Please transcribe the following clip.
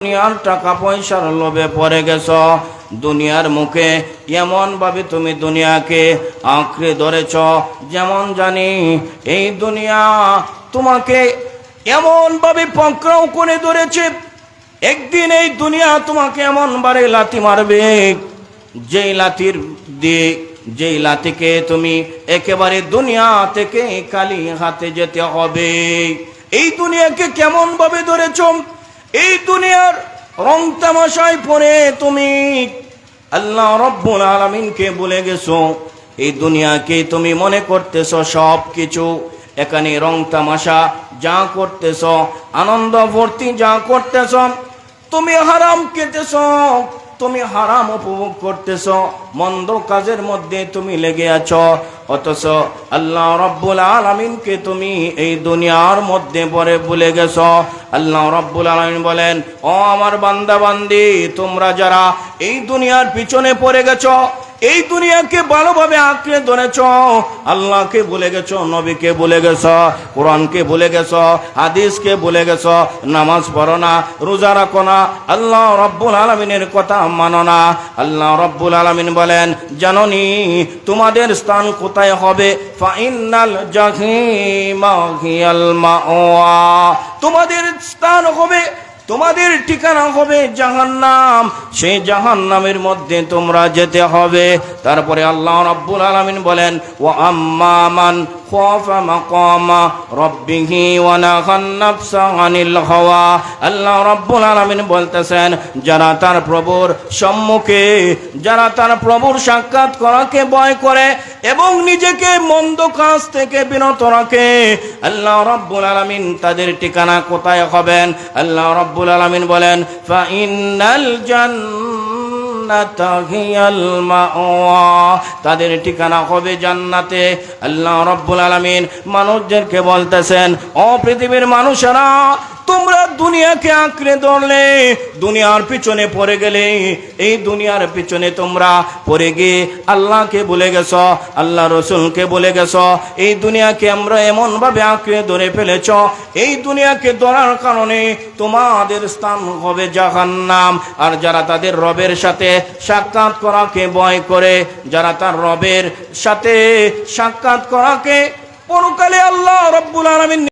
দুনিয়ার টাকা পয়সার লোভে পড়ে গেছো, দুনিয়ার মুখে এমন ভাবে তুমি দুনিয়াকে আঁকড়ে ধরেছ যেমন জানি এই দুনিয়া তোমাকে এমন ভাবে পাকড়াও করে ধরেছে। একদিন এই দুনিয়া তোমাকে এমন ভাবে লাথি মারবে, যেই লাথির দিয়ে যেই লাথিকে তুমি একেবারে দুনিয়া থেকে খালি হাতে যেতে হবে। এই দুনিয়াকে কেমন ভাবে ধরেছ, এই দুনিয়ার রং তামাশায় পড়ে তুমি আল্লাহ রব্বুল আলামিনকে ভুলে গেছো। এই দুনিয়াকে তুমি মনে করতেছো সব কিছু, এখানে রং তামাশা যা করতেছ, আনন্দ ফুর্তি যা করতেছ, তুমি হারাম খেতেছ, তুমি হারাম উপভোগ করতেছ, মন্দ কাজের মধ্যে তুমি লেগে আছো। অথচ আল্লাহ রব্বুল আলামিনকে তুমি এই দুনিয়ার মধ্যে পড়ে ভুলে গেছো। আল্লাহ রব্বুল আলামিন বলেন, ও আমার বান্দা বান্দি, তোমরা যারা এই দুনিয়ার পিছনে পড়ে গেছো, এই দুনিয়াকে ভালোভাবে আঁকড়ে ধরেছ, আল্লাহকে ভুলে গেছো, নবীকে ভুলে গেছো, কোরআনকে ভুলে গেছো, হাদিসকে ভুলে গেছো, নামাজ পড়ো না, রোজা রাখো না, আল্লাহ রব্বুল আলামিনের কথা মানো না। আল্লাহ রব্বুল আলামিন বলেন, জানোনি তোমাদের স্থান কোথায় হবে? ফাইনাল জাহিমা হিয়াল মাওয়া, তোমাদের স্থান হবে, তোমাদের ঠিকানা হবে জাহান্নাম, সেই জাহান্নামের মধ্যে তোমরা যেতে হবে। তারপরে আল্লাহ রাব্বুল আলামিন বলেন, ওয়া আম্মা মান খাফা মাকামা রাব্বিহি ওয়া নাহান নাফসা আনিল হাওয়া। আল্লাহ রাব্বুল আলামিন বলতেছেন, যারা তার প্রভুর সম্মুখে, যারা তার প্রভুর সাক্ষাৎ করাকে ভয় করে এবং নিজেকে মন্দ কাজ থেকে বিরত রাখে, আল্লাহ রাব্বুল আলামিন তাদের ঠিকানা কোথায় হবেন? আল্লাহ রাব্বুল আলামিন বলেন, ফা ইন্নাল জান্নাতা হিয়াল মাওয়া, তাদের ঠিকানা হবে জান্নাতে। আল্লাহ রাব্বুল আলামিন মানুষদেরকে বলতেছেন, ও পৃথিবীর মানুষেরা, তোমরা দুনিয়াকে আঁকড়ে ধরলে, দুনিয়ার পিছনে পড়ে গেলে, এই দুনিয়ার পিছনে তোমরা পড়ে গিয়ে আল্লাহকে ভুলে গেছ, আল্লাহ রসুলকে ভুলে গেছ। এই দুনিয়াকে আমরা এমন ভাবে আঁকড়ে ধরে ফেলেছ, এই দুনিয়াকে ধরার কারণে তোমাদের স্থান হবে জাহান্নাম। আর যারা তাদের রবের সাথে সাক্ষাৎ করাকে ভয় করে, যারা তার রবের সাথে সাক্ষাৎ করাকে পরকালে আল্লাহ রাব্বুল আলামিন